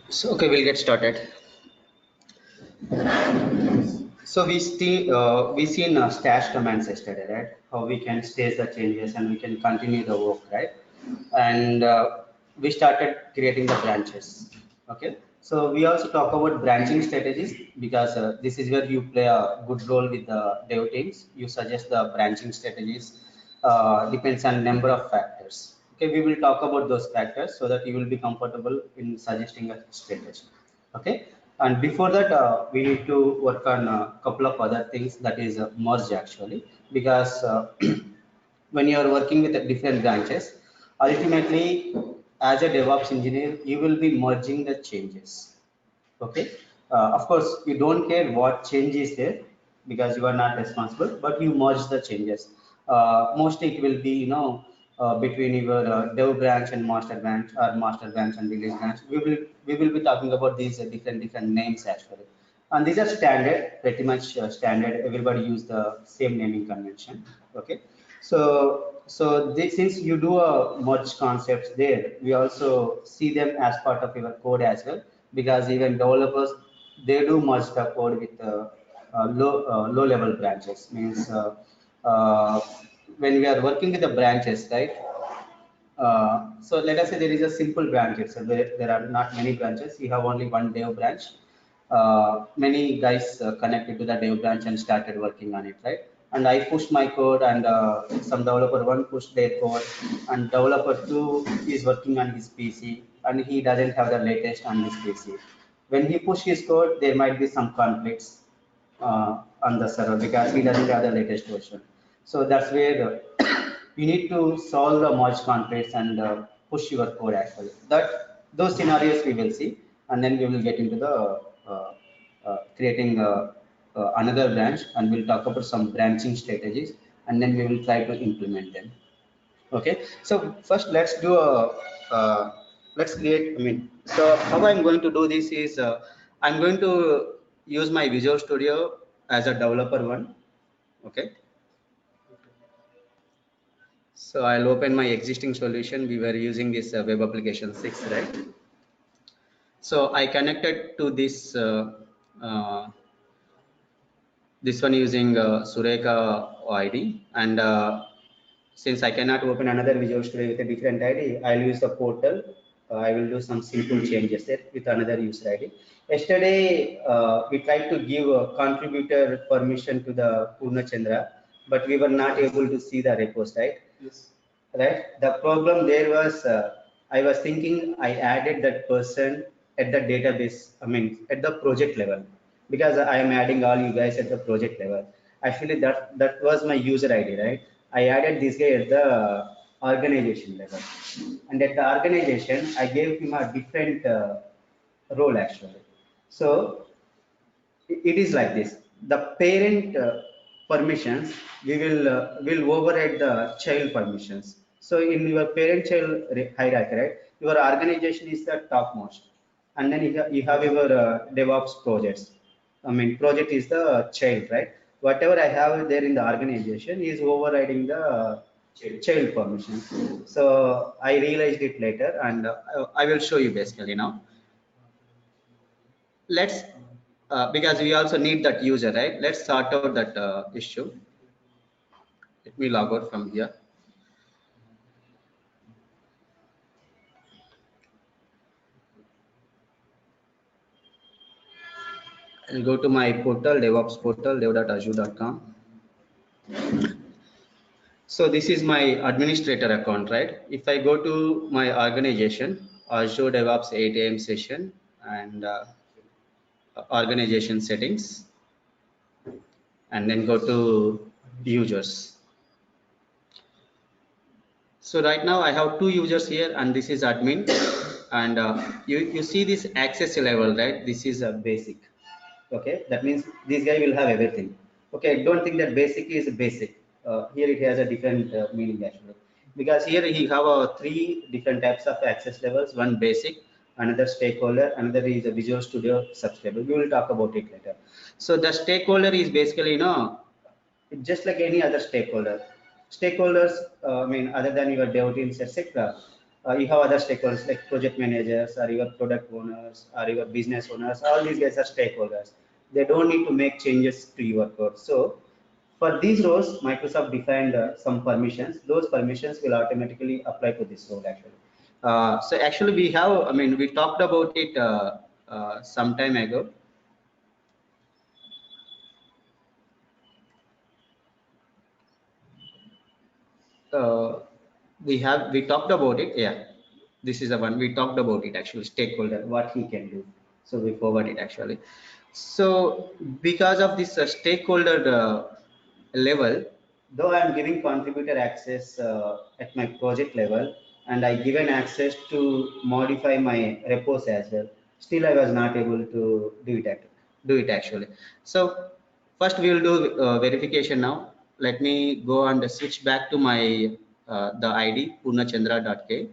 So okay, we'll get started. So we seen stash commands yesterday, right? How we can stage the changes and we can continue the work, right? And we started creating the branches. Okay. So we also talk about branching strategies because this is where you play a good role with the dev teams. You suggest the branching strategies depends on number of factors. Okay, we will talk about those factors so that you will be comfortable in suggesting a strategy. Okay, and before that we need to work on a couple of other things, that is merge actually, because when you are working with different branches, ultimately as a DevOps engineer you will be merging the changes. Okay, of course you don't care what change is there because you are not responsible, but you merge the changes. Mostly it will be between your dev branch and master branch, or master branch and release branch. We will be talking about these different names actually, and these are standard, pretty much standard. Everybody use the same naming convention. Okay, so this, since you do a merge concepts there, we also see them as part of your code as well, because even developers, they do merge the code with low level branches. Means uh, when we are working with the branches, right? So let us say there is a simple branch itself. There are not many branches. You have only one dev branch. Many guys connected to the dev branch and started working on it, right? And I pushed my code, and some developer one pushed their code, and developer two is working on his PC, and he doesn't have the latest on his PC. When he push his code, there might be some conflicts on the server because he doesn't have the latest version. So that's where you need to solve the merge conflicts and push your code actually. That those scenarios we will see, and then we will get into the creating another branch, and we'll talk about some branching strategies, and then we will try to implement them. Okay, so first let's do a let's create. I mean, so how I'm going to do this is I'm going to use my Visual Studio as a developer one. Okay, so I'll open my existing solution. We were using this web application 6, right? So I connected to uh, this one using Sureka ID, and since I cannot open another Visual Studio with a different ID, I'll use the portal. I will do some simple changes there with another user ID. Yesterday, we tried to give a contributor permission to the Purna Chandra, but we were not able to see the repos, right? Yes. Right. The problem there was, I was thinking I added that person at the database, I mean, at the project level, because I am adding all you guys at the project level. Actually, that was my user ID, right? I added this guy at the organization level, and at the organization, I gave him a different role actually. So it is like this: the parent permissions, we will override the child permissions. So in your parent child hierarchy, right, your organization is the topmost, and then you have your DevOps projects. I mean, project is the child, right? Whatever I have there in the organization is overriding the child permission. So I realized it later, and I will show you basically now. Let's because we also need that user, right? Let's sort out that issue. Let me log out from here. I'll go to my portal, DevOps portal, dev.azure.com. So this is my administrator account, right? If I go to my organization, Azure DevOps 8 a.m. session, and organization settings, and then go to users. So right now I have two users here, and this is admin, and you see this access level, right? This is a basic. Okay, that means this guy will have everything. Okay, don't think that basic is basic. Here it has a different meaning actually, because here he have three different types of access levels: one basic, another stakeholder, another is a Visual Studio subscriber. We will talk about it later. So the stakeholder is basically, just like any other stakeholder. Stakeholders, I mean, other than your dev teams, etc., you have other stakeholders like project managers or your product owners or your business owners. All these guys are stakeholders. They don't need to make changes to your code. So for these roles, Microsoft defined some permissions. Those permissions will automatically apply to this role actually. So actually we have, I mean, we talked about it some time ago. Uh, we talked about it. Yeah, this is the one we talked about it actually. Stakeholder, what he can do. So we forward it actually. So because of this stakeholder level, though I am giving contributor access at my project level, and I given access to modify my repos as well, still I was not able to do it actually. So first we will do verification now. Let me go and switch back to my the ID purnachandra.k,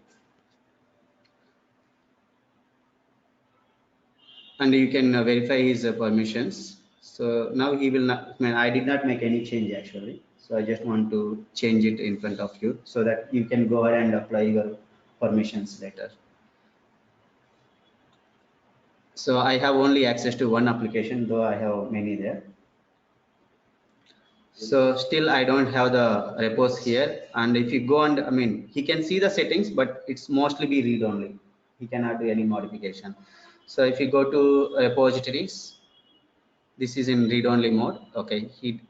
and you can verify his permissions. So now he will not, I mean, I did not make any change actually. So I just want to change it in front of you so that you can go ahead and apply your permissions later. So I have only access to one application, though I have many there. So still I don't have the repos here. And if you go and, I mean, he can see the settings, but it's mostly be read only. He cannot do any modification. So if you go to repositories, this is in read only mode. Okay, he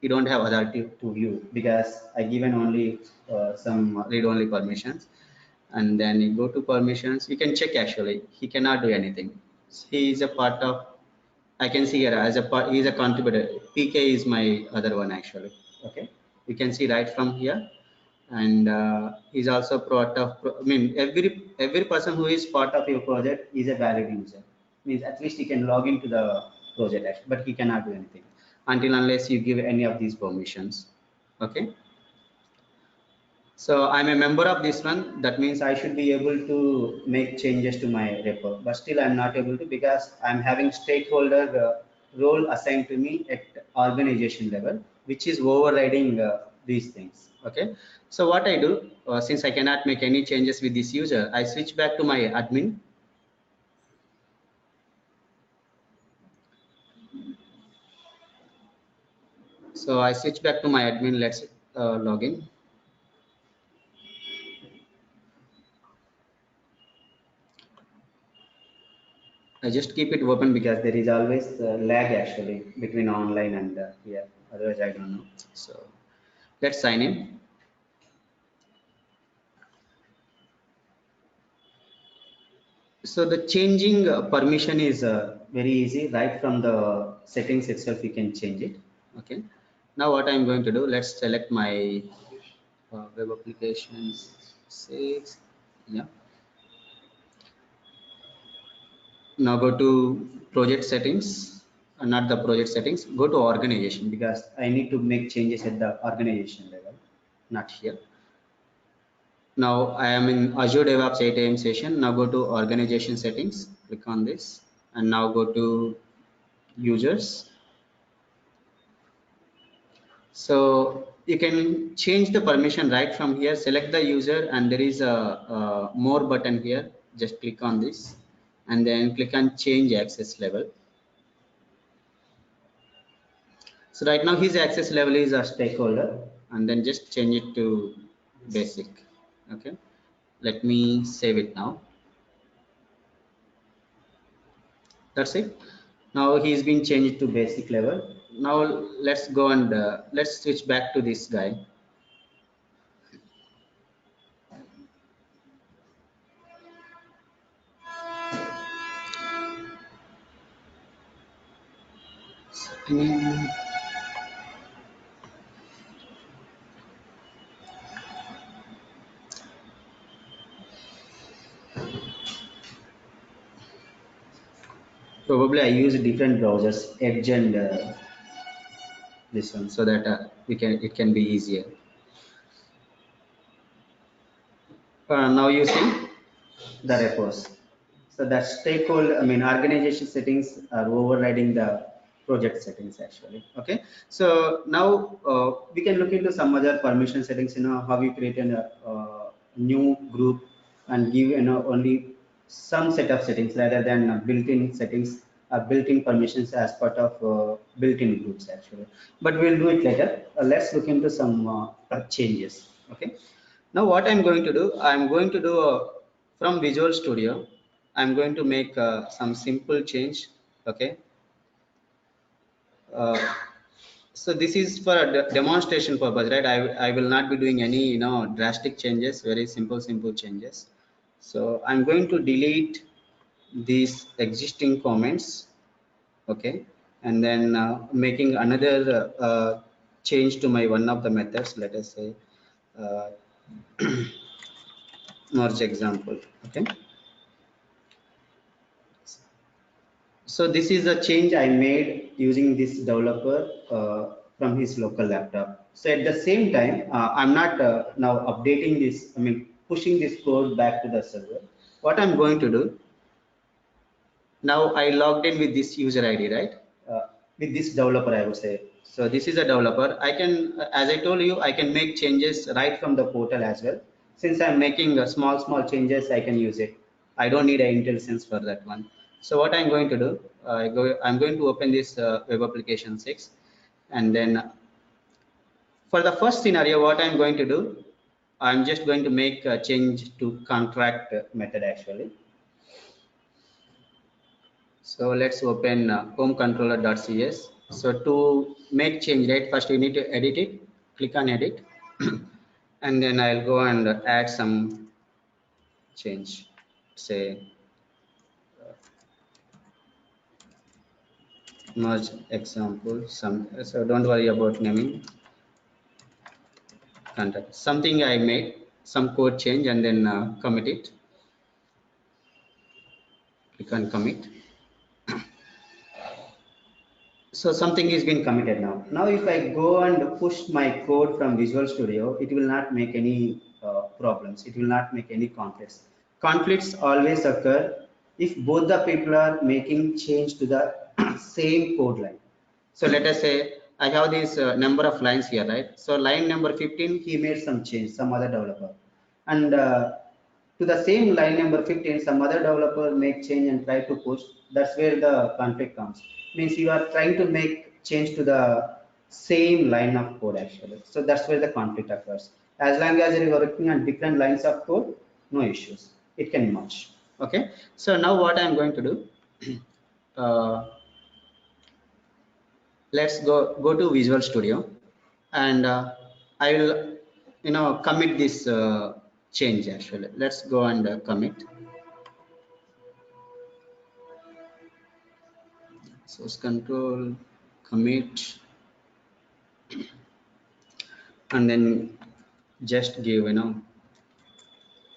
don't have authority to view because I given only some read only permissions. And then you go to permissions, you can check actually, he cannot do anything. He is a part of, I can see here as a part, he is a contributor. PK is my other one actually. Okay, you can see right from here. And he's also part of, I mean, every person who is part of your project is a valid user. Means at least he can log into the project, but he cannot do anything until unless you give any of these permissions. Okay. So I'm a member of this one. That means I should be able to make changes to my repo, but still I'm not able to because I'm having stakeholder role assigned to me at organization level, which is overriding these things. Okay. So what I do, since I cannot make any changes with this user, I switch back to my admin. So I switch back to my admin. Let's log in. I just keep it open because there is always lag actually between online and here. Otherwise, I don't know. So let's sign in. So the changing permission is very easy. Right from the settings itself, you can change it. Okay. Now what I'm going to do, let's select my web applications 6. Yeah. Now go to project settings, not the project settings, go to organization because I need to make changes at the organization level, not here. Now I am in Azure DevOps 8 AM session. Now go to organization settings, click on this, and now go to users. So you can change the permission right from here, select the user, and there is a more button here. Just click on this and then click on change access level. So right now his access level is a stakeholder, and then just change it to basic. Okay, let me save it now. That's it. Now he's been changed to basic level. Now let's go and let's switch back to this guy. Probably I use different browsers, Edge and this one, so that it can be easier. Now you see the repos. So that stakeholder, I mean, organization settings are overriding the project settings actually. Okay. So now we can look into some other permission settings. You know how we create a new group and give only some set of settings rather than built-in settings, built-in permissions as part of built-in groups actually. But we'll do it later. Let's look into some changes. Okay. Now what I'm going to do, I'm going to do from Visual Studio, I'm going to make some simple change. Okay. Uh, so this is for a demonstration purpose, right? I will not be doing any drastic changes, very simple changes. So I'm going to delete these existing comments, okay, and then making another change to my one of the methods. Let us say uh, merge example, okay. So this is a change I made using this developer from his local laptop. So at the same time, I'm not now updating this, I mean, pushing this code back to the server. What I'm going to do, now I logged in with this user ID, right? With this developer, I would say. So this is a developer. I can, as I told you, I can make changes right from the portal as well. Since I'm making small changes, I can use it. I don't need an IntelliSense for that one. So what I'm going to do, I'm going to open this web application 6, and then for the first scenario, what I'm going to do, I'm just going to make a change to contract method actually. So let's open homecontroller.cs. So to make change, right, first we need to edit it. Click on edit, and then I'll go and add some change. Say merge example. So don't worry about naming. Contact something I made some code change and then commit it. Click on commit. So something is been committed now. Now if I go and push my code from Visual Studio, it will not make any problems. It will not make any conflicts. Conflicts always occur if both the people are making change to the same code line. So let us say I have this number of lines here, right? So line number 15, he made some change, some other developer. And to the same line number 15, some other developer make change and try to push. That's where the conflict comes. Means you are trying to make change to the same line of code actually. So that's where the conflict occurs. As long as you are working on different lines of code, no issues. It can merge. Okay. So now what I'm going to do, let's go to Visual Studio, and I will commit this change actually. Let's go and commit. Source control, commit, and then just give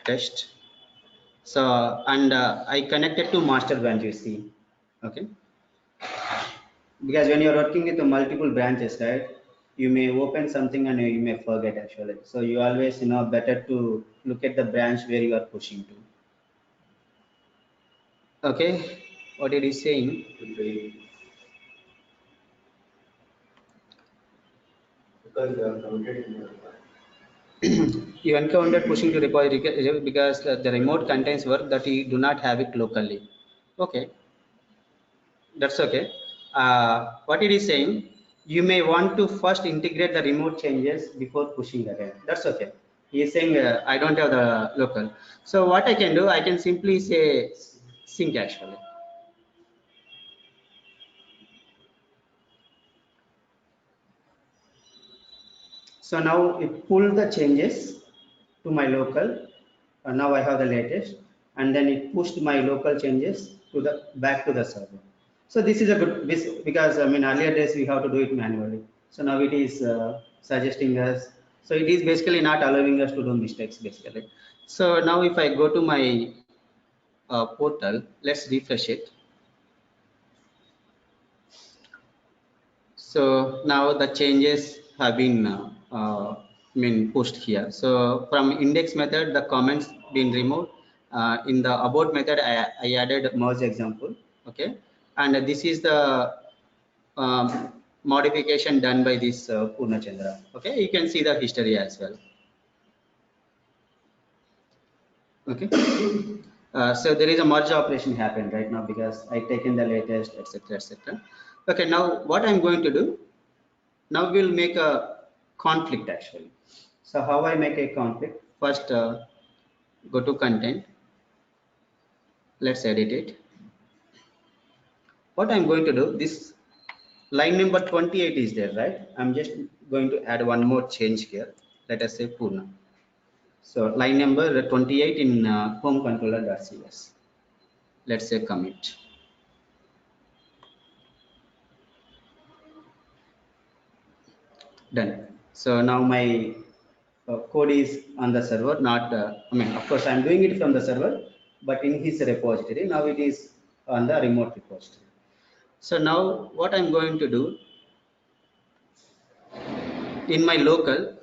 test. So and I connected to master branch, you see. Okay, because when you're working with the multiple branches, right, you may open something and you may forget actually. So you always better to look at the branch where you are pushing to. Okay, what it is saying, because you encountered pushing to repository because the remote contains work that you do not have it locally. Okay, that's okay. What it is saying, you may want to first integrate the remote changes before pushing again. That's okay. He is saying I don't have the local. So what I can do, I can simply say sync actually. So now it pulled the changes to my local. Now I have the latest, and then it pushed my local changes to the back to the server. So this is a good because I mean earlier days we have to do it manually. So now it is suggesting us. So it is basically not allowing us to do mistakes basically. So now if I go to my portal, let's refresh it. So now the changes have been pushed here. So from index method, the comments been removed. In the about method, I added merge example. Okay, and this is the modification done by this Purnachandra. Okay, you can see the history as well. Okay. So there is a merge operation happened right now because I taken the latest, etc., etc. Okay. Now what I'm going to do? Now we'll make a conflict actually. So how I make a conflict? First, go to content. Let's edit it. What I'm going to do? This line number 28 is there, right? I'm just going to add one more change here. Let us say Purna. So line number 28 in home controller.cs. Let's say commit. Done. So now my code is on the server, not, I mean, of course, I'm doing it from the server, but in his repository. Now it is on the remote repository. So now what I'm going to do in my local,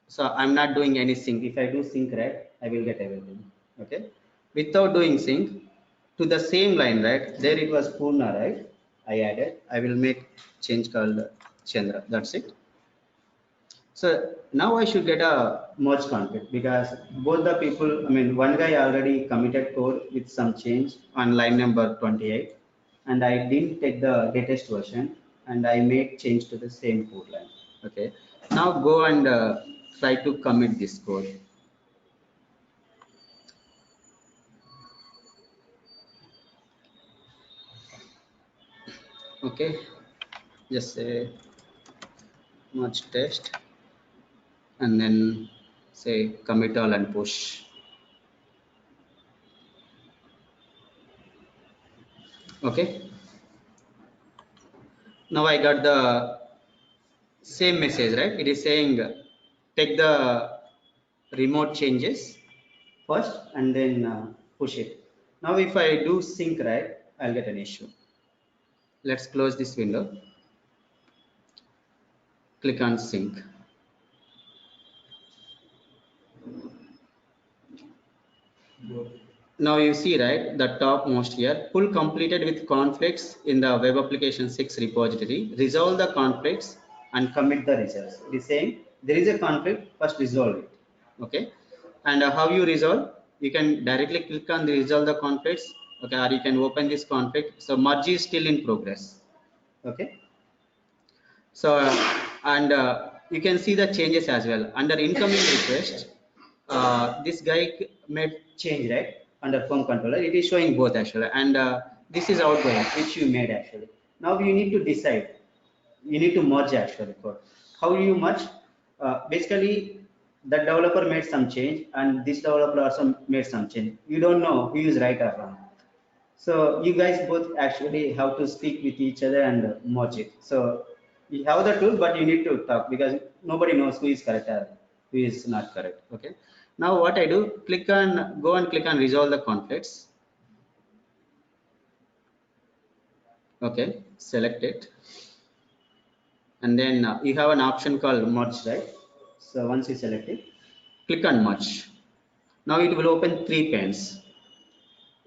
so I'm not doing any sync. If I do sync, right, I will get everything. Okay. Without doing sync to the same line, right? There it was Purna, right? I added. I will make change called Chandra. That's it. So now I should get a merge conflict because both the people, I mean, one guy already committed code with some change on line number 28, and I didn't take the latest version and I made change to the same code line. Okay. Now go and try to commit this code. Okay. Just say merge test and then say commit all and push. Okay. Now I got the same message, right? It is saying take the remote changes first and then push it. Now if I do sync, right, I'll get an issue. Let's close this window. Click on sync. Now you see, right, the topmost here, pull completed with conflicts in the web application 6 repository, resolve the conflicts and commit the results. It is saying there is a conflict, first resolve it. Okay. And how you resolve? You can directly click on the resolve the conflicts. Okay. Or you can open this conflict. So merge is still in progress. Okay. So, and you can see the changes as well. Under incoming request, this guy made change, right? Under firm controller, it is showing both actually. And this is outgoing, which you made actually. Now you need to decide. You need to merge actually code. How do you merge? Basically, the developer made some change and this developer also made some change. You don't know who is right or wrong. So you guys both actually have to speak with each other and merge it. So you have the tool, but you need to talk because nobody knows who is correct or who is not correct. Okay. Now what I do, go and click on resolve the conflicts. Okay, select it. And then you have an option called merge, right? So once you select it, click on merge. Now it will open 3 panes.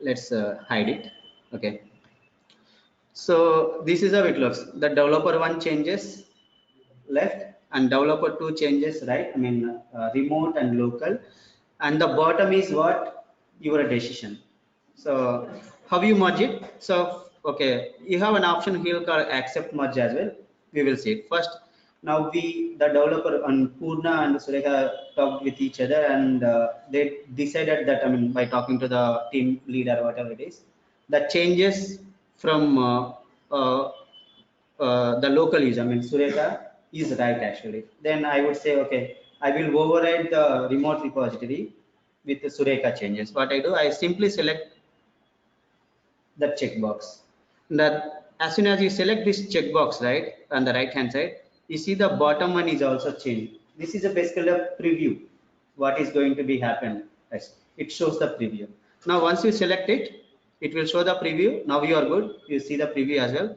Let's hide it. Okay. So this is how it looks. The developer 1 changes left and developer 2 changes right. I mean remote and local. And the bottom is what your decision. So how you merge it? So okay, you have an option here called accept merge as well. We will see it first. Now the developer and Purna and Surekha talked with each other and they decided that, I mean, by talking to the team lead or whatever it is, the changes from the local user, I mean Surekha is right actually. Then I would say, okay, I will override the remote repository with the Surekha changes. What I do, I simply select the checkbox. That as soon as you select this checkbox, right, on the right hand side, you see the bottom one is also changed. This is basically a preview. What is going to be happen? It shows the preview. Now once you select it, it will show the preview. Now you are good. You see the preview as well.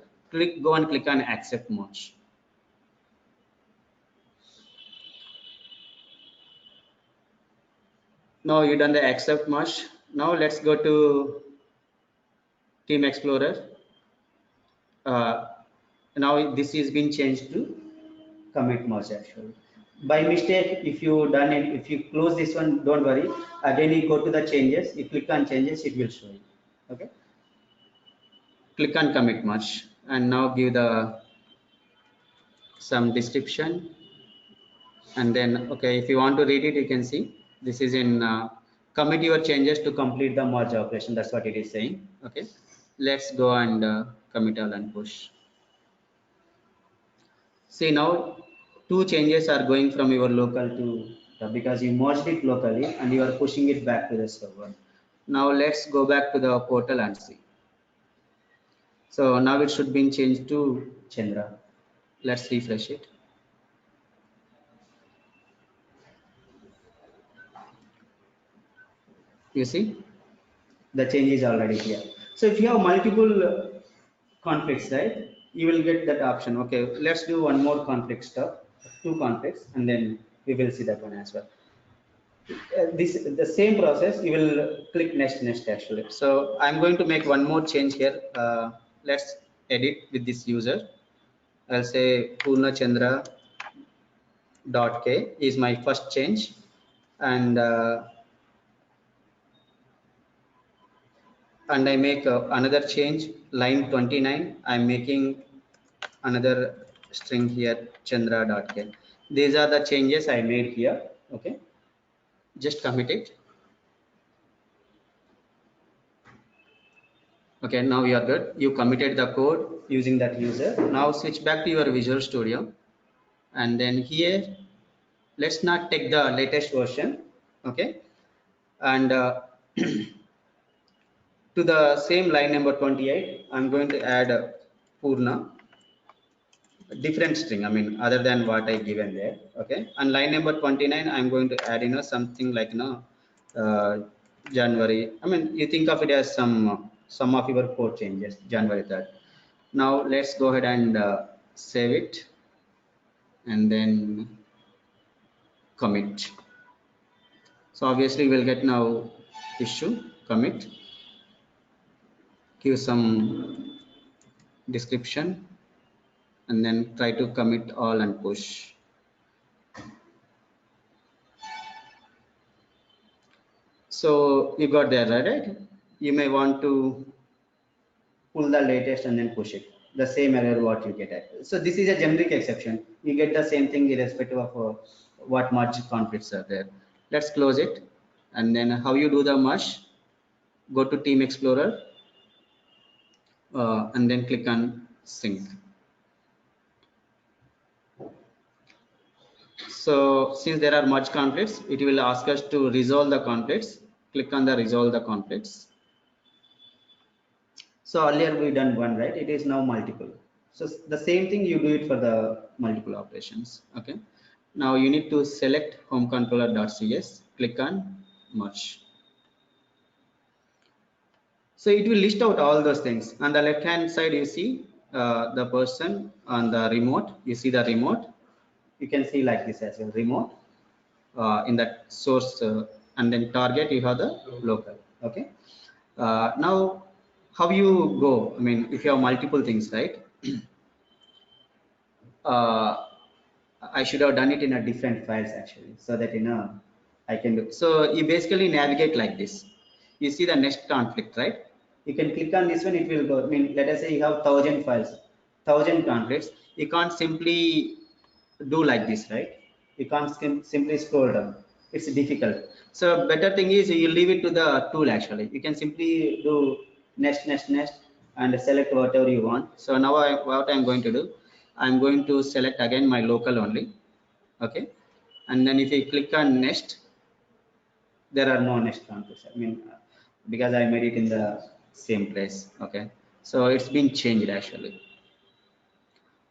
Go and click on accept merge. Now you done the accept merge. Now let's go to Team Explorer. Now this is been changed to commit merge actually. By mistake, if you done it, if you close this one, don't worry. Again, you go to the changes, you click on changes, it will show you. Okay. Click on commit merge and now give the some description, and then okay, if you want to read it, you can see this is in commit your changes to complete the merge operation. That's what it is saying. Okay, let's go and commit all and push. See now, two changes are going from your local to because you merged it locally and you are pushing it back to the server. Now let's go back to the portal and see. So now it should be changed to Chandra. Let's refresh it. You see, the change is already here. So if you have multiple conflicts, right, you will get that option. Okay, let's do one more conflict stuff, two conflicts, and then we will see that one as well. This the same process, you will click next actually. So I'm going to make one more change here. Let's edit with this user. I'll say Purna Chandra dot k is my first change, and I make another change, line 29. I'm making another string here, Chandra dot k. These are the changes I made here. Okay, just commit it. Okay, now you are good. You committed the code using that user. Now switch back to your Visual Studio, and then here, let's not take the latest version. Okay, and to the same line number 28, I'm going to add Purna, different string. I mean, other than what I given there. Okay, and line number 29, I'm going to add something like uh, January. I mean, you think of it as some of your code changes, January 3rd. Now let's go ahead and save it and then commit. So obviously we'll get now issue, commit, give some description, and then try to commit all and push. So you got there, right? You may want to pull the latest and then push it. The same error what you get at. So this is a generic exception. You get the same thing irrespective of what merge conflicts are there. Let's close it. And then how you do the merge? Go to Team Explorer and then click on sync. So since there are merge conflicts, it will ask us to resolve the conflicts. Click on the resolve the conflicts. So earlier we done one, right? It is now multiple. So the same thing you do it for the multiple operations. Okay. Now you need to select home controller.cs, click on merge. So it will list out all those things. On the left hand side, you see the person on the remote. You see the remote. You can see like this as well, remote in that source, and then target you have the local. Okay. Now, how you go? I mean, if you have multiple things, right? I should have done it in a different files actually, so that I can do. So you basically navigate like this. You see the next conflict, right? You can click on this one, it will go. I mean, let us say you have 1,000 files, 1,000 conflicts. You can't simply do like this, right? You can't simply scroll down. It's difficult. So better thing is you leave it to the tool actually. You can simply do next, and select whatever you want. So now what I'm going to do, I'm going to select again my local only. Okay. And then if you click on next, there are no next conflicts. I mean, because I made it in the same place. Okay. So it's been changed actually.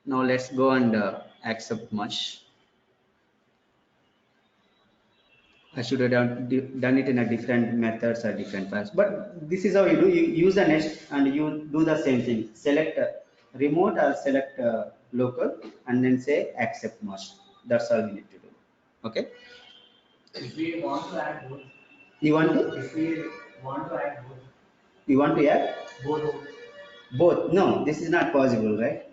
Now let's go and accept merge. I should have done it in a different methods or different files. But this is how you do. You use the next and you do the same thing. Select remote or select local and then say accept merge. That's all we need to do. Okay. If we want to add both. You want to? If we want to add both. You want to add? Both. Both. No, this is not possible, right?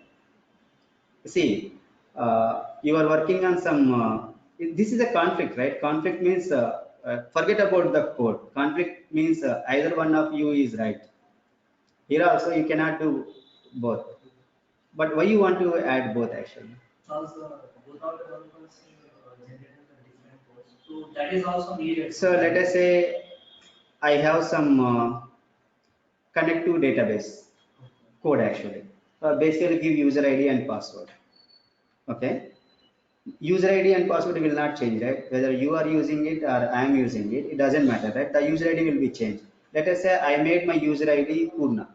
See, you are working on some this is a conflict, right? Conflict means forget about the code. Conflict means either one of you is right. Here also you cannot do both. But why you want to add both actually? Because both of the developers generated the different codes. So that is also needed. So let us say I have some connect to database code actually. Basically give user ID and password. Okay. User ID and password will not change, right? Whether you are using it or I am using it, it doesn't matter, right? The user ID will be changed. Let us say I made my user ID Purna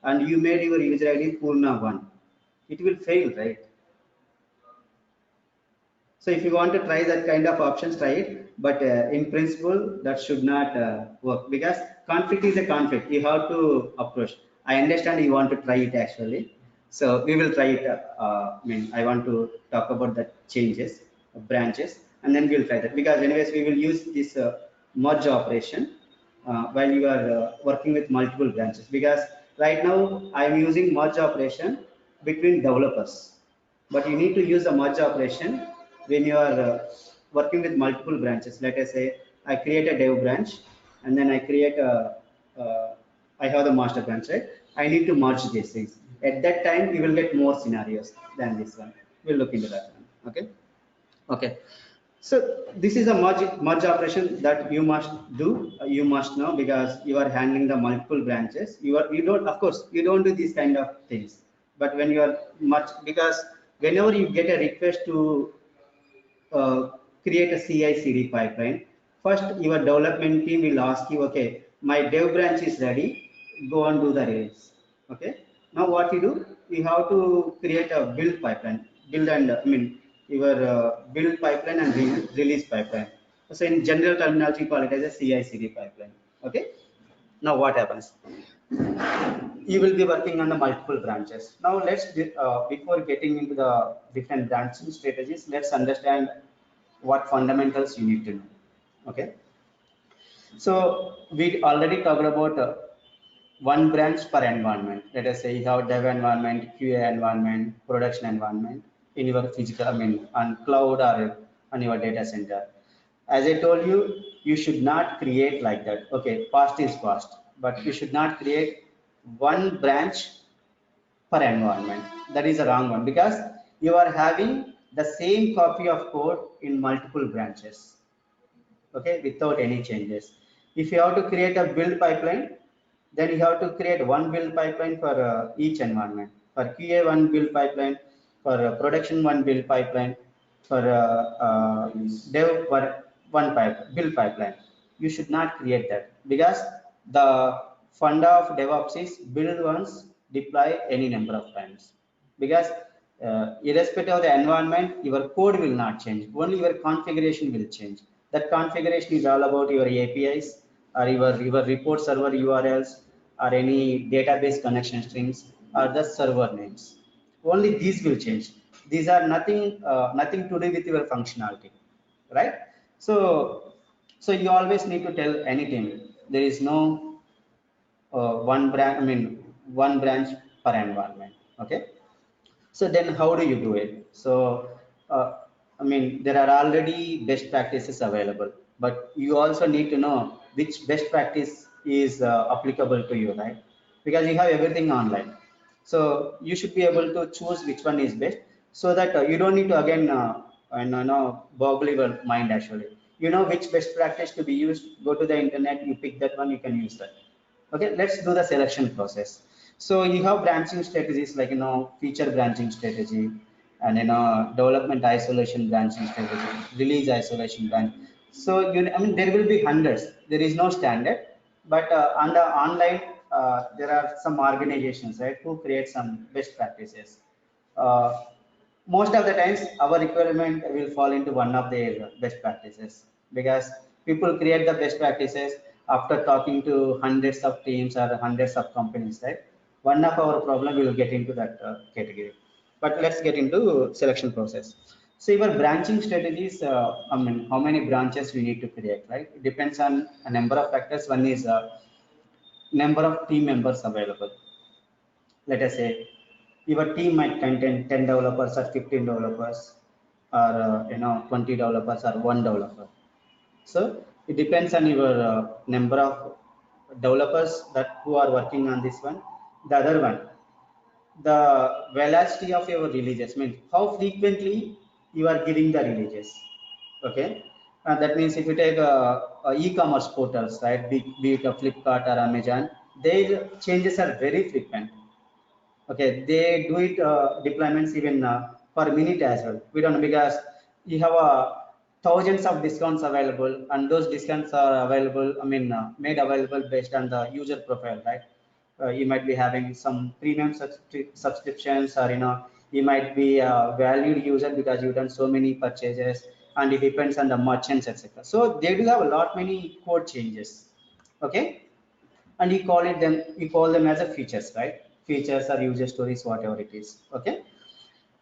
and you made your user ID Purna 1. It will fail, right? So if you want to try that kind of options, try it. But in principle, that should not work because conflict is a conflict. You have to approach. I understand you want to try it actually. So we will try it. I want to talk about the changes, branches, and then we'll try that because anyways, we will use this merge operation while you are working with multiple branches because right now I am using merge operation between developers, but you need to use the merge operation when you are working with multiple branches. Let us say I create a dev branch and then I create I have the master branch, right? I need to merge these things. At that time, you will get more scenarios than this one. We'll look into that one. Okay. Okay. So this is a merge operation that you must do. You must know because you are handling the multiple branches. You don't, of course you don't do these kind of things. But when you are merge, because whenever you get a request to create a CI/CD pipeline, first your development team will ask you, okay, my dev branch is ready, go and do the release. Okay. Now what you do, you have to create a build pipeline, build and your build pipeline and release pipeline. So in general terminology, call it as a CI/CD pipeline. Okay. Now what happens? You will be working on the multiple branches. Now before getting into the different branching strategies, let's understand what fundamentals you need to know. Okay. So we already covered about one branch per environment. Let us say you have dev environment, QA environment, production environment in your physical, on cloud or on your data center. As I told you, you should not create like that. Okay, past is past, but you should not create one branch per environment. That is a wrong one because you are having the same copy of code in multiple branches. Okay, without any changes. If you have to create a build pipeline, then you have to create one build pipeline for each environment. For QA, one build pipeline. For production, one build pipeline. For dev, one build pipeline. You should not create that because the funda of DevOps is build once, deploy any number of times. Because irrespective of the environment, your code will not change. Only your configuration will change. That configuration is all about your APIs or your report server URLs or any database connection strings or the server names. Only these will change. These are nothing to do with your functionality, right? So you always need to tell any team there is no one branch. One branch per environment. Okay. So then how do you do it? So, there are already best practices available, but you also need to know which best practice is applicable to you, right? Because you have everything online. So you should be able to choose which one is best so that you don't need to again, boggle your mind actually. You know which best practice to be used, go to the internet, you pick that one, you can use that. Okay, let's do the selection process. So you have branching strategies like feature branching strategy, and development isolation branching strategy, release isolation branch. So there will be hundreds. There is no standard, but on the online there are some organizations, right, who create some best practices. Uh, Most of the times our requirement will fall into one of their best practices because people create the best practices after talking to hundreds of teams or hundreds of companies, right? One of our problem will get into that category. But let's get into selection process. So your branching strategies, how many branches we need to create, right? It depends on a number of factors. One is number of team members available. Let us say your team might contain 10 developers or 15 developers. or 20 developers or one developer. So it depends on your number of developers that who are working on this one. The other one, the velocity of your releases, means how frequently you are giving the releases. Okay, that means if you take a e-commerce portals, right, be it a Flipkart or Amazon, their changes are very frequent. Okay, they do it deployments even per minute as well. We don't know, because you have thousands of discounts available, and those discounts are available, made available based on the user profile, right? You might be having some premium subscriptions, or you might be a valued user because you've done so many purchases, and it depends on the merchants, etc. So they do have a lot many code changes. Okay, and you call them as a features, right? Features or user stories, whatever it is. Okay,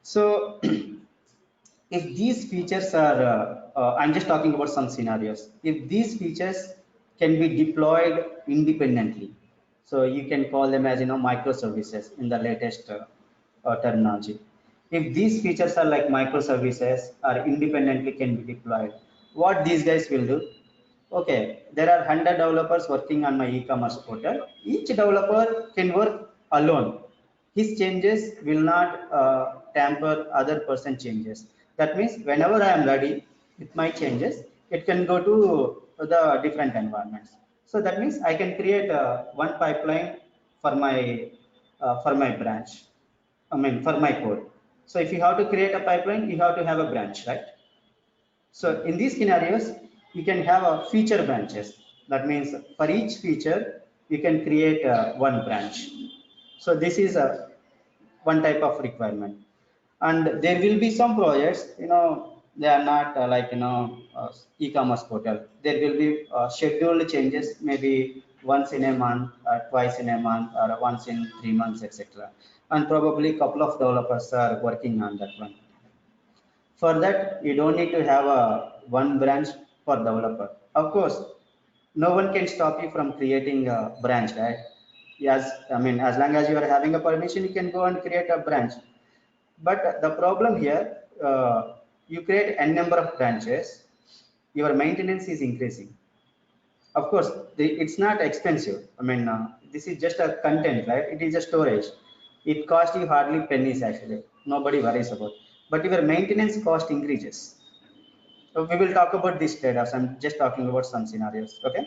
so if these features are I'm just talking about some scenarios. If these features can be deployed independently, so you can call them as microservices in the latest terminology. If these features are like microservices or independently can be deployed, what these guys will do? Okay, there are 100 developers working on my e-commerce portal. Each developer can work alone. His changes will not tamper other person changes. That means whenever I am ready with my changes, it can go to the different environments. So that means I can create one pipeline for my branch, for my code. So if you have to create a pipeline, you have to have a branch, right? So in these scenarios, you can have a feature branches. That means for each feature, you can create one branch. So this is a one type of requirement. And there will be some projects, they are not e-commerce portal. There will be scheduled changes, maybe once in a month, twice in a month, or once in 3 months, etc. And probably a couple of developers are working on that one. For that, you don't need to have a one branch for developer. Of course, no one can stop you from creating a branch, right? Yes, as long as you are having a permission, you can go and create a branch. But the problem here, you create n number of branches, your maintenance is increasing. Of course, it's not expensive. This is just a content, right? It is a storage. It costs you hardly pennies actually. Nobody worries about. But your maintenance cost increases. So we will talk about these trade-offs. I'm just talking about some scenarios. Okay.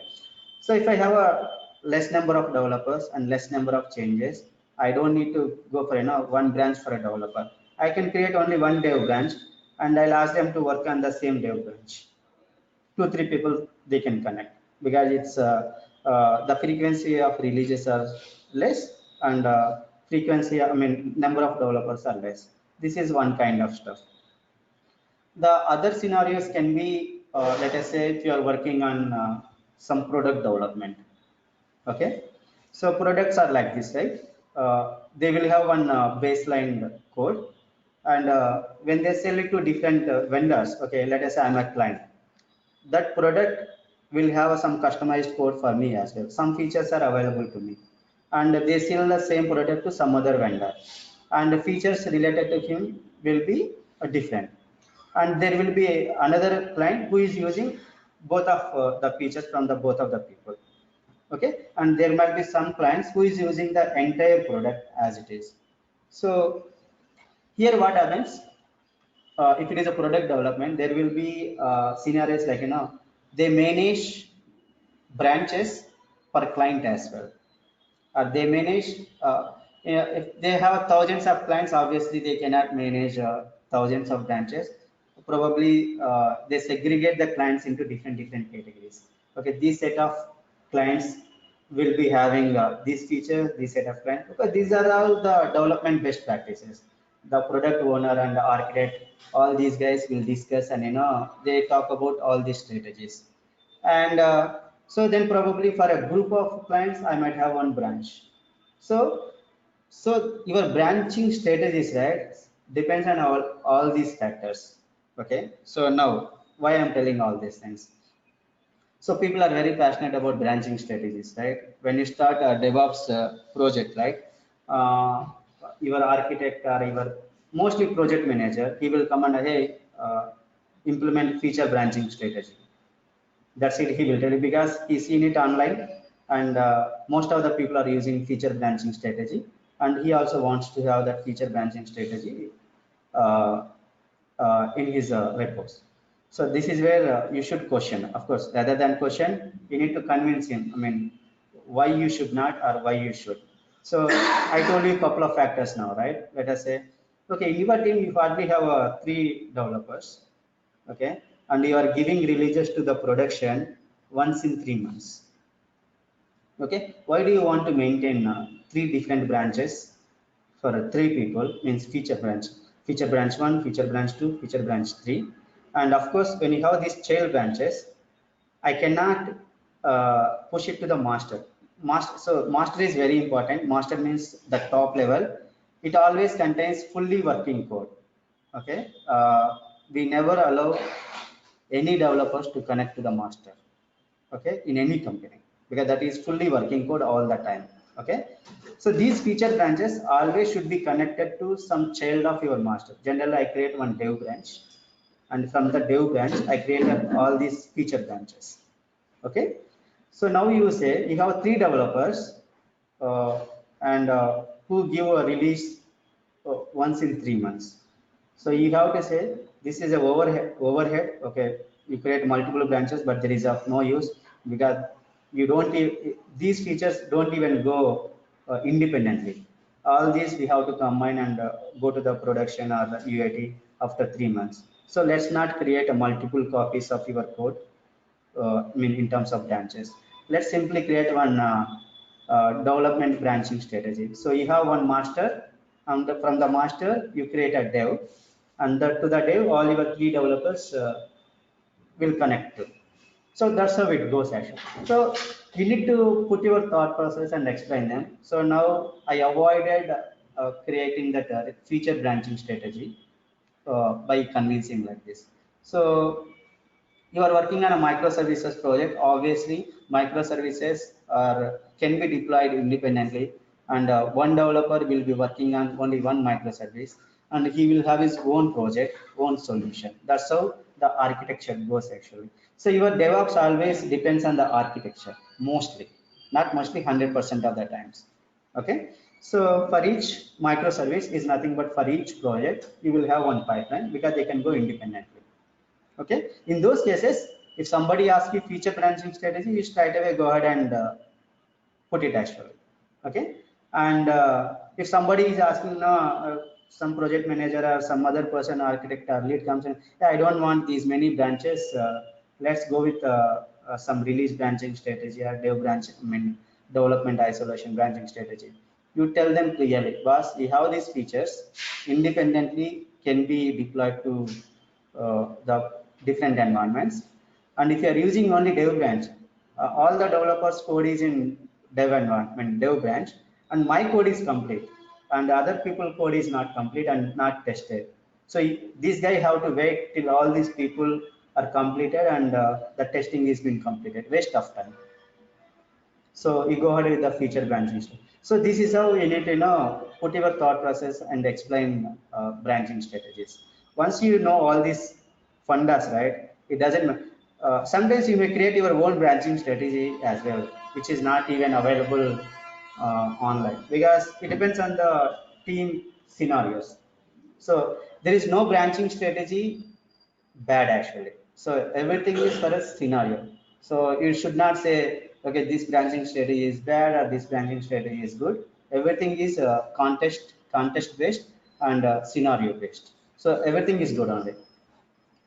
So if I have a less number of developers and less number of changes, I don't need to go for one branch for a developer. I can create only one dev branch, and I'll ask them to work on the same dev branch. 2 3 people they can connect, because it's the frequency of releases are less, and frequency number of developers are less. This is one kind of stuff. The other scenarios can be, let us say if you are working on some product development. Okay, so products are like this, right? They will have one baseline code, and when they sell it to different vendors, okay, let us say I'm a client, that product will have some customized code for me as well. Some features are available to me, and they sell the same product to some other vendor, and the features related to him will be different. And there will be another client who is using both of the features from the both of the people. Okay, and there might be some clients who is using the entire product as it is. So here what happens, if it is a product development, there will be scenarios like they manage branches per client as well. They manage, if they have thousands of clients, obviously they cannot manage thousands of branches. Probably they segregate the clients into different categories. Okay, this set of clients will be having these features, this set of clients, because these are all the development best practices. The product owner and the architect, all these guys will discuss, and they talk about all these strategies. And so then probably for a group of clients, I might have one branch. So your branching strategies, right, depends on all these factors. Okay, so now why I'm telling all these things. So people are very passionate about branching strategies, right? When you start a DevOps project, right, uh, your architect or your mostly project manager, he will come and hey, implement feature branching strategy. That's it, he will tell you, because he's seen it online, and most of the people are using feature branching strategy, and he also wants to have that feature branching strategy uh, in his repos. So this is where you should question. Of course, rather than question, you need to convince him. I mean, why you should not or why you should. So I told you a couple of factors now, right? Let us say, okay, in your team you hardly have 3 developers, okay, and you are giving releases to the production once in 3 months. Okay, why do you want to maintain 3 different branches for 3 people? Means feature branch 1, feature branch 2, feature branch 3, and of course when you have these child branches, I cannot push it to the master. So master is very important. Master means the top level. It always contains fully working code. Okay, we never allow any developers to connect to the master, okay, in any company, because that is fully working code all the time. Okay, so these feature branches always should be connected to some child of your master. Generally I create one dev branch, and from the dev branch I created all these feature branches. Okay, so now you say you have 3 developers uh, and who give a release once in 3 months. So you have to say this is a overhead. Okay, you create multiple branches, but there is of no use, because you don't these features don't even go independently. All these we have to combine and go to the production or the UAT after 3 months. So let's not create a multiple copies of your code. I mean, in terms of branches, let's simply create one development branching strategy. So you have one master, and from the master you create a dev, and to the dev all your 3 developers will connect to. So that's how it goes actually. So you need to put your thought process and explain them. So now I avoided creating that feature branching strategy by convincing like this. So you are working on a microservices project. Obviously microservices can be deployed independently, and one developer will be working on only one microservice, and he will have his own project, own solution. That's how the architecture goes actually. So your DevOps always depends on the architecture, mostly, not mostly, 100% of the times. Okay, so for each microservice is nothing but for each project you will have one pipeline, because they can go independently. Okay, in those cases, if somebody asks you feature branching strategy, you straight away go ahead and put it actually. Okay, and if somebody is asking some project manager or some other person, architect or lead comes in, yeah, I don't want these many branches, let's go with some release branching strategy or dev branch, I mean development isolation branching strategy. You tell them clearly, boss, we have these features independently, can be deployed to the different environments. And if you are using only dev branch, all the developers code is in dev environment, dev branch, and my code is complete, and other people code is not complete and not tested. So this guy have to wait till all these people are completed, and the testing is been completed, waste of time. So you go ahead with the feature branching. So this is how you need to put your thought process and explain branching strategies. Once you know all these fundas, right? It doesn't. Sometimes you may create your own branching strategy as well, which is not even available online, because it depends on the team scenarios. So there is no branching strategy bad actually. So everything is for a scenario. So you should not say, okay, this branching strategy is bad or this branching strategy is good. Everything is context based and scenario based. So everything is good only.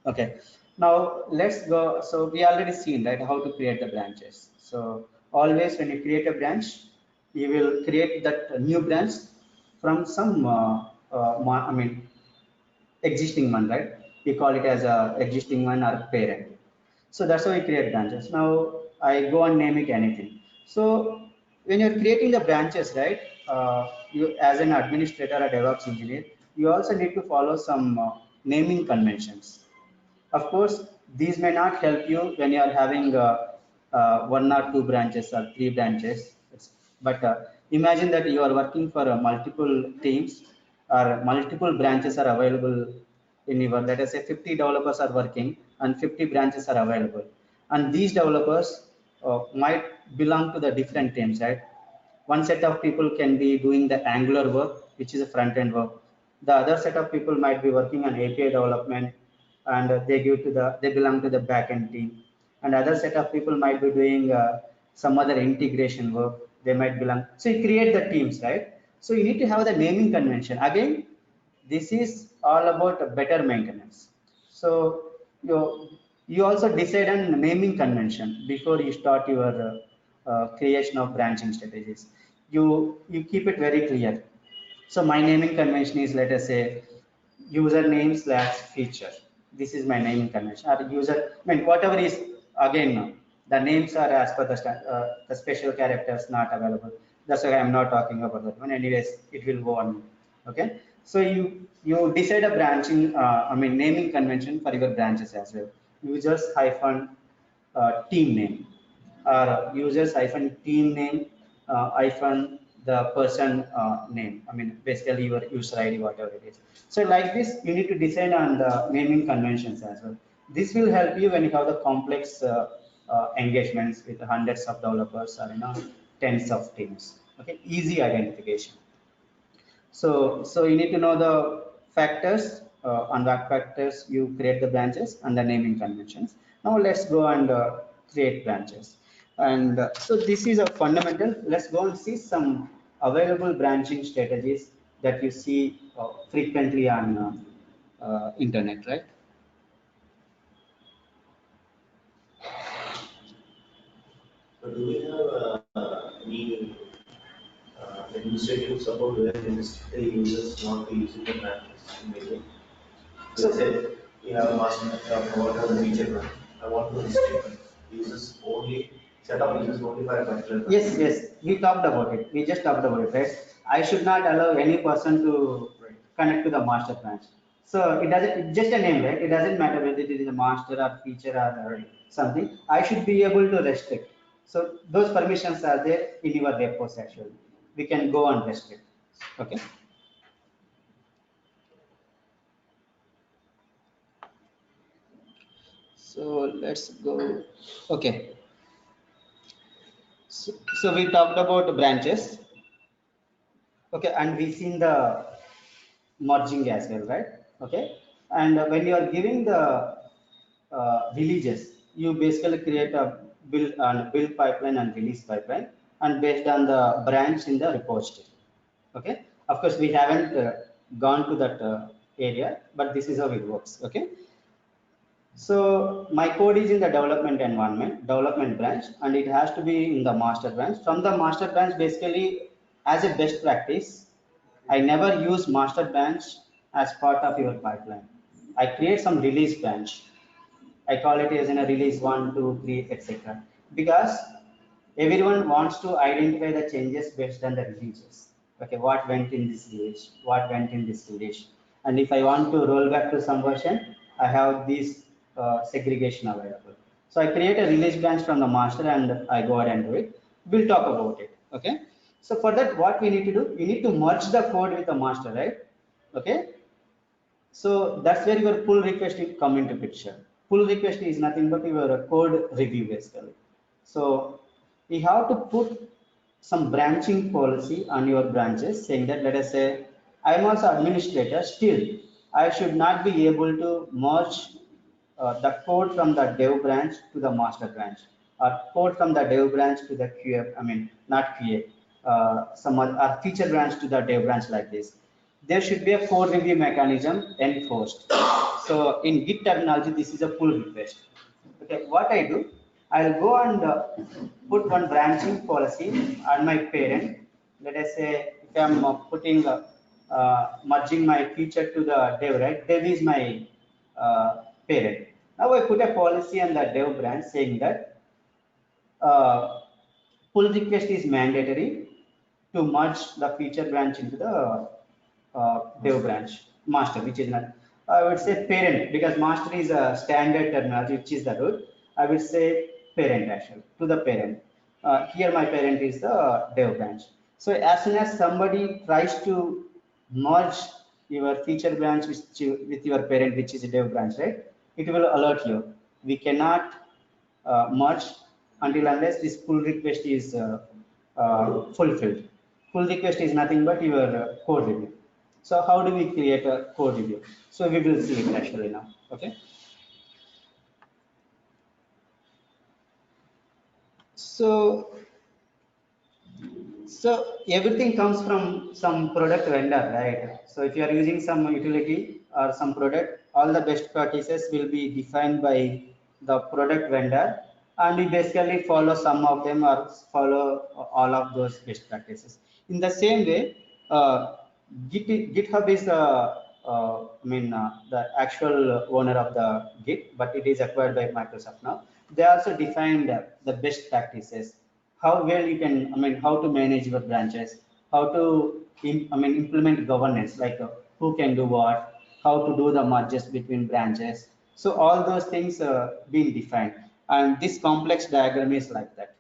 Okay. Now let's go. So we already seen, right, how to create the branches. So always when you create a branch, you will create that new branch from some I mean existing one, right? We call it as a existing one or parent. So that's how we create branches. Now I go and name it anything. So when you're creating the branches, right? You as an administrator or DevOps engineer, you also need to follow some naming conventions. Of course, these may not help you when you are having 1 or 2 branches or 3 branches. But imagine that you are working for multiple teams, or multiple branches are available in your, let us say 50 developers are working and 50 branches are available. And these developers might belong to the different teams, right? One set of people can be doing the Angular work, which is a front end work. The other set of people might be working on API development, and they belong to the backend team. And other set of people might be doing some other integration work. They might belong. So you create the teams, right? So you need to have the naming convention. Again, this is all about a better maintenance. So you also decide on naming convention before you start your creation of branching strategies. You keep it very clear. So my naming convention is, let us say, username slash feature. This is my naming convention. Or whatever is, again, the names are as per the special characters not available. That's why I'm not talking about that one. Anyways, it will go on. Okay. So you decide a branching, naming convention for your branches as well. Users hyphen team name, or users hyphen team name hyphen the person name. Basically your user ID, whatever it is. So like this, you need to decide on the naming conventions as well. This will help you when you have the complex engagements with hundreds of developers or tens of teams. Okay, easy identification. So you need to know the factors. On what factors you create the branches and the naming conventions. Now let's go and create branches. And so this is a fundamental. Let's go and see some available branching strategies that you see frequently on internet, right? So do we have any administrative support where we restrict the users not to use the practice immediately? So say you have a master whatever the feature plan. I want to restrict users only, set up users only for a particular. Yes, we talked about it. We just talked about it, right? I should not allow any person to connect to the master branch. So it doesn't, it's just a name, right? It doesn't matter whether it is a master or feature or something. I should be able to restrict. So those permissions are there in your repos actually. We can go and restrict. Okay. So let's go. Okay. So we talked about branches. Okay, and we seen the merging as well, right? Okay, and when you are giving the releases, you basically create a build pipeline and release pipeline, and based on the branch in the repository. Okay, of course we haven't gone to that area, but this is how it works. Okay, so my code is in the development branch, and it has to be in the master branch. From the master branch, basically, as a best practice, I never use master branch as part of your pipeline. I create some release branch. I call it as in a release 1, 2, 3, etc. Because everyone wants to identify the changes based on the releases. Okay, what went in this release, what went in this release. And if I want to roll back to some version, I have this segregation available. So I create a release branch from the master and I go ahead and do it. We'll talk about it. Okay. So for that, what we need to do, you need to merge the code with the master, right? Okay. So that's where your pull request will come into picture. Pull request is nothing but your code review basically. So we have to put some branching policy on your branches saying that, let us say, I'm also administrator, still I should not be able to merge the code from the dev branch to the master branch, or code from the dev branch to the QA, not QA, some other feature branch to the dev branch like this. There should be a code review mechanism enforced. So in Git terminology, this is a pull request. Okay, what I do, I'll go and put one branching policy on my parent. Let us say if I'm putting merging my feature to the dev, right? Dev is my parent. Now I put a policy on the dev branch saying that pull request is mandatory to merge the feature branch into the dev branch master, which is not, I would say parent, because master is a standard terminology, which is the root. I will say parent actually to the parent. Here my parent is the dev branch. So as soon as somebody tries to merge your feature branch with your parent, which is a dev branch, right? It will alert you. We cannot merge until unless this pull request is fulfilled. Pull request is nothing but your code review. So how do we create a code review? So we will see it actually now. Okay. So everything comes from some product vendor, right? So if you are using some utility or some product, all the best practices will be defined by the product vendor, and we basically follow some of them or follow all of those best practices. In the same way, GitHub is the actual owner of the Git, but it is acquired by Microsoft now. They also defined the best practices, how well you can, how to manage your branches, how to implement governance, like who can do what, how to do the merges between branches. So all those things being defined, and this complex diagram is like that.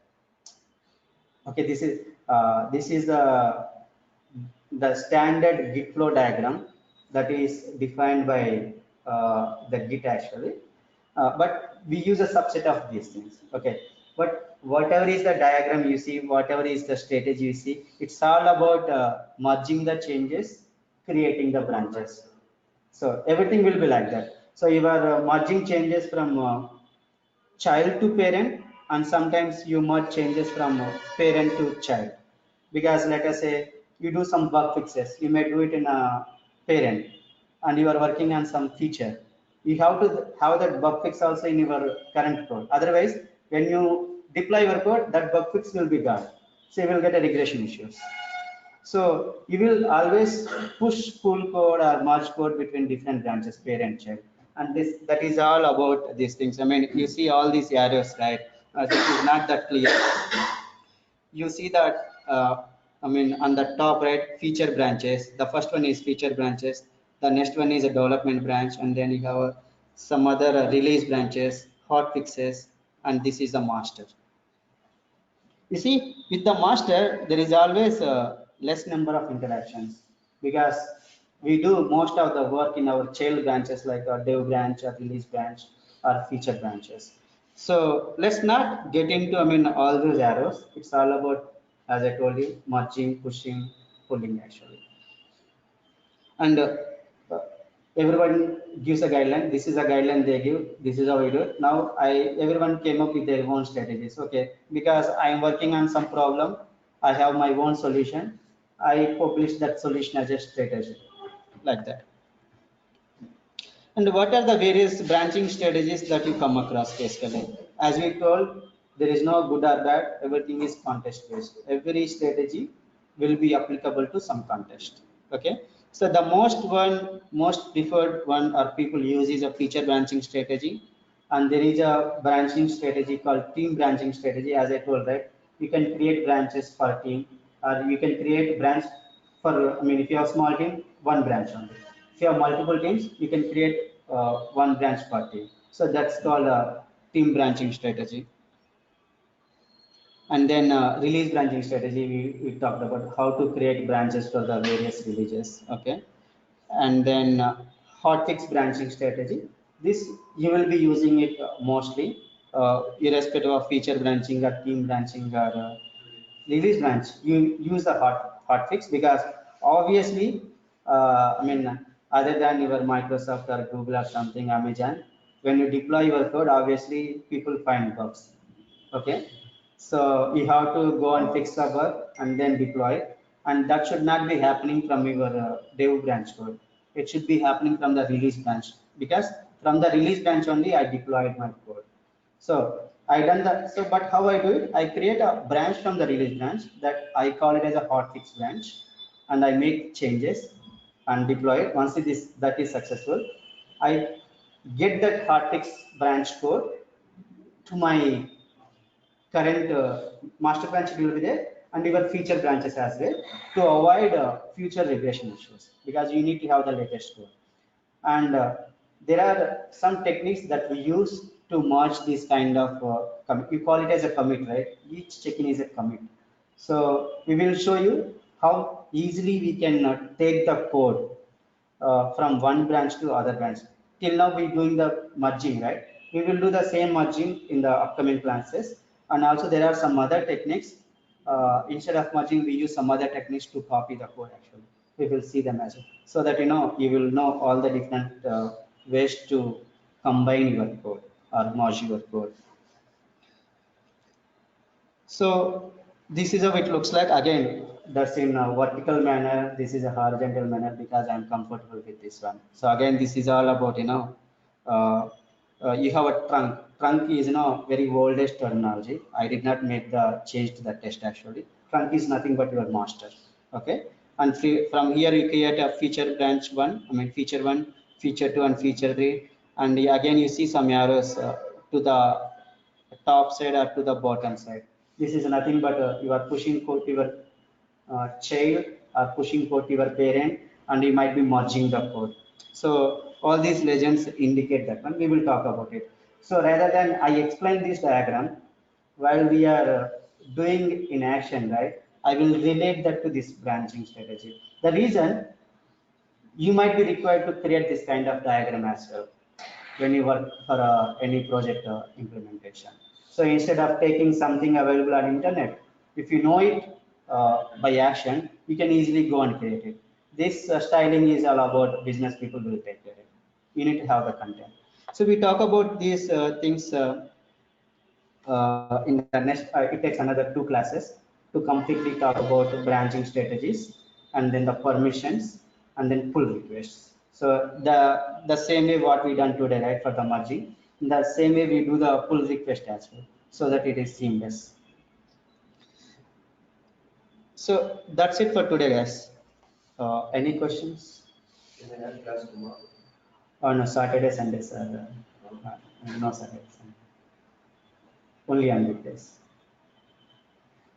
Okay, this is the standard Git flow diagram that is defined by the Git actually. But we use a subset of these things. Okay, but whatever is the diagram you see, whatever is the strategy you see, it's all about merging the changes, creating the branches. So everything will be like that. So you are merging changes from child to parent, and sometimes you merge changes from parent to child, because let us say you do some bug fixes, you may do it in a parent, and you are working on some feature, you have to have that bug fix also in your current code. Otherwise, when you deploy your code, that bug fix will be gone, so you will get a regression issues. So you will always push pull code or merge code between different branches, parent, child, and that is all about these things. I mean, you see all these arrows, right? This is not that clear. You see that on the top right, feature branches. The first one is feature branches. The next one is a development branch, and then you have some other release branches, hot fixes, and this is a master. You see, with the master, there is always a less number of interactions, because we do most of the work in our child branches, like our dev branch, or release branch, or feature branches. So let's not get into, all those arrows. It's all about, as I told you, merging, pushing, pulling actually. And everyone gives a guideline. This is a guideline they give, this is how we do it. Now everyone came up with their own strategies. Okay, because I am working on some problem, I have my own solution, I publish that solution as a strategy, like that. And what are the various branching strategies that you come across basically? As we told, there is no good or bad, everything is context based. Every strategy will be applicable to some context. Okay, so the most preferred one or people use is a feature branching strategy, and there is a branching strategy called team branching strategy. As I told, right, you can create branches per team, or you can create branch for, if you have small team, one branch only. If you have multiple teams, you can create one branch per team. So that's called a team branching strategy. And then release branching strategy, we talked about how to create branches for the various releases. Okay, and then hotfix branching strategy. This you will be using it mostly, irrespective of feature branching or team branching or release branch. You use the hotfix, because obviously, other than your Microsoft or Google or something, Amazon, when you deploy your code, obviously people find bugs. Okay, so you have to go and fix the bug and then deploy it, and that should not be happening from your dev branch code. It should be happening from the release branch, because from the release branch only I deployed my code. So I done that. So but how I do it, I create a branch from the release branch that I call it as a hotfix branch, and I make changes and deploy it. Once that is successful, I get that hotfix branch code to my current master branch. It will be there, and your feature branches as well, to avoid future regression issues, because you need to have the latest code. And there are some techniques that we use to merge this kind of you call it as a commit, right? Each check-in is a commit. So we will show you how easily we can take the code from one branch to other branch. Till now we're doing the merging, right? We will do the same merging in the upcoming classes. And also there are some other techniques. Instead of merging, we use some other techniques to copy the code actually. We will see them as well. So that you will know all the different ways to combine your code or merge your code. So this is how it looks like. Again, that's in a vertical manner. This is a horizontal manner because I'm comfortable with this one. So again, this is all about, you have a trunk. Trunk is, very oldest terminology. I did not make the change to the test actually. Trunk is nothing but your master. Okay. And from here you create a feature branch one, feature one, feature two, and feature three. And again, you see some arrows to the top side or to the bottom side. This is nothing but you are pushing code to your child or pushing code to your parent, and you might be merging the code. So all these legends indicate that one. We will talk about it. So rather than I explain this diagram while we are doing in action, right? I will relate that to this branching strategy. The reason you might be required to create this kind of diagram as well when you work for any project implementation. So instead of taking something available on internet, if you know it by action, you can easily go and create it. This styling is all about business people will take care of it. You need to have the content. So we talk about these things in the next, it takes another 2 classes to completely talk about branching strategies and then the permissions and then pull requests. So the same way what we done today, right, for the merging, in the same way we do the pull request as well, so that it is seamless. So that's it for today, guys. Any questions? Can I have class tomorrow? Oh no, Saturday, Sunday, sir. No Saturday, Sunday. Only on weekdays.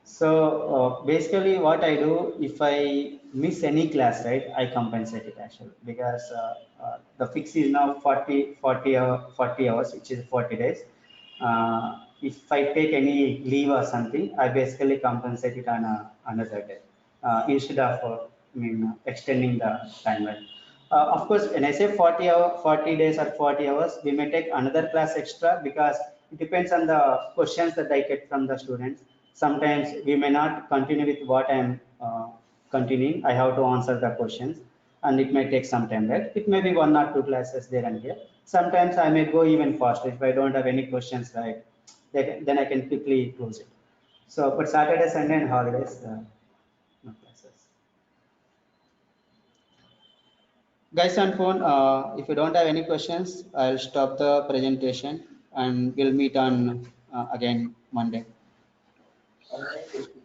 So basically, what I do if I miss any class, right, I compensate it actually because the fix is now 40 hours, which is 40 days. If I take any leave or something, I basically compensate it on another day instead of extending the timeline. Of course, when I say 40 days or 40 hours, we may take another class extra because it depends on the questions that I get from the students. Sometimes we may not continue with what I'm continuing. I have to answer the questions and it may take some time, right? It may be 1 or 2 classes there and here. Sometimes I may go even faster if I don't have any questions, right? Then I can quickly close it. So, but Saturday, Sunday, and holidays, no classes. Guys on phone, if you don't have any questions, I'll stop the presentation and we'll meet on again Monday.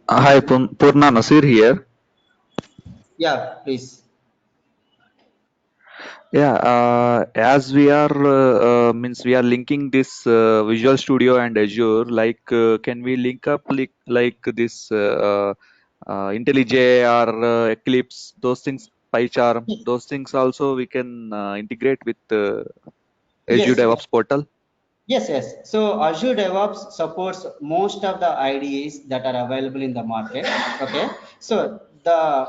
Hi, Purna Nasir here. Yeah, please. Yeah, as we are means we are linking this Visual Studio and Azure. Like, can we link up like this IntelliJ or Eclipse? Those things, PyCharm, those things also we can integrate with Azure Yes, DevOps portal. yes. So Azure DevOps supports most of the IDEs that are available in the market. Okay. So the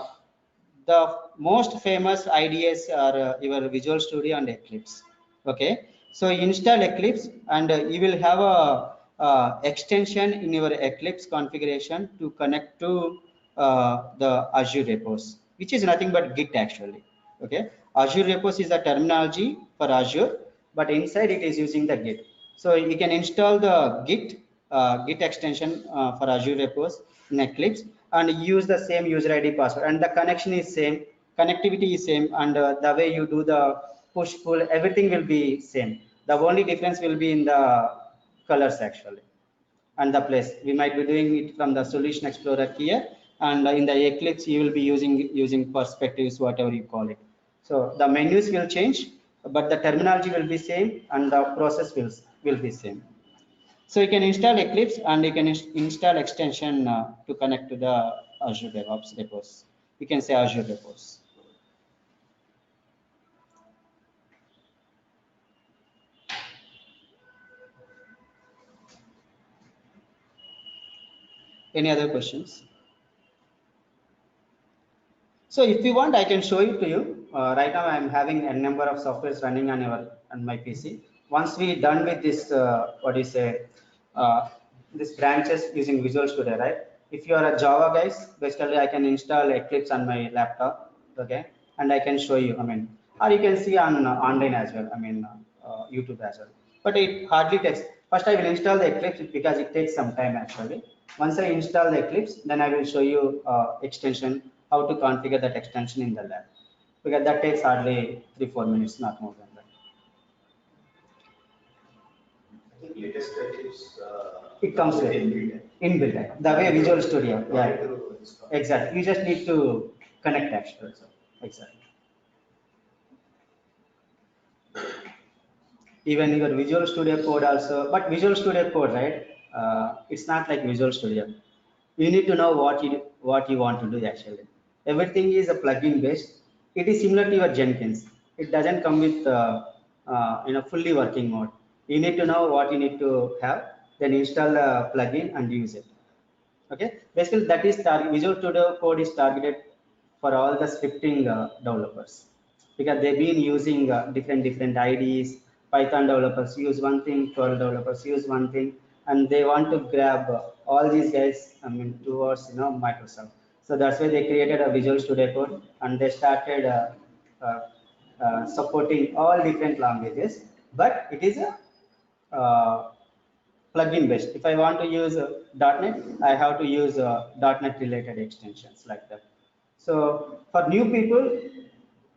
most famous IDEs are your Visual Studio and Eclipse. Okay. So install Eclipse and you will have a extension in your Eclipse configuration to connect to the Azure repos, which is nothing but Git actually. Okay. Azure repos is a terminology for Azure, but inside it is using the Git. So you can install the Git extension for Azure repos in Eclipse and use the same user ID password, and the connection is same, connectivity is same, and the way you do the push pull, everything will be same. The only difference will be in the colors actually and the place. We might be doing it from the Solution Explorer here, and in the Eclipse you will be using perspectives, whatever you call it. So the menus will change, but the terminology will be same and the process will be same. So you can install Eclipse and you can install extension to connect to the Azure DevOps repos. You can say Azure repos. Any other questions? So if you want, I can show it to you. Right now, I'm having a number of softwares running on my PC. Once we done with this, what do you say, this branches using Visual Studio, right? If you are a Java guys, basically I can install Eclipse on my laptop, okay, and I can show you. I mean, or you can see on online as well. I mean, YouTube as well. But it hardly takes. First, I will install the Eclipse because it takes some time actually. Once I install the Eclipse, then I will show you extension, how to configure that extension in the lab, because that takes hardly 3-4 minutes, not more than that. I think latest Eclipse. It comes with inbuilt, the way Visual Studio. Yeah, exactly. You just need to connect actually. So, exactly. Even your Visual Studio Code also, but Visual Studio Code, right? It's not like Visual Studio. You need to know what you want to do actually. Everything is a plugin based. It is similar to your Jenkins. It doesn't come with fully working mode. You need to know what you need to have, then install the plugin and use it. Okay, basically that is Visual Studio Code is targeted for all the scripting developers, because they've been using different IDEs. Python developers use one thing, Perl developers use one thing, and they want to grab all these guys, I mean, towards Microsoft. So that's why they created a Visual Studio Code, and they started uh, supporting all different languages, but it is a plugin based. If I want to use .NET, I have to use .NET related extensions like that. So for new people,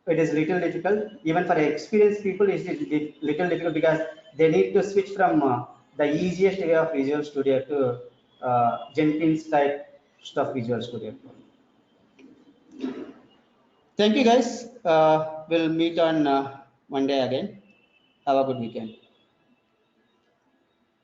it is little difficult. Even for experienced people, it is little difficult because they need to switch from the easiest way of Visual Studio to Jenkins type stuff Visual Studio. Thank you guys. We'll meet on Monday again. Have a good weekend.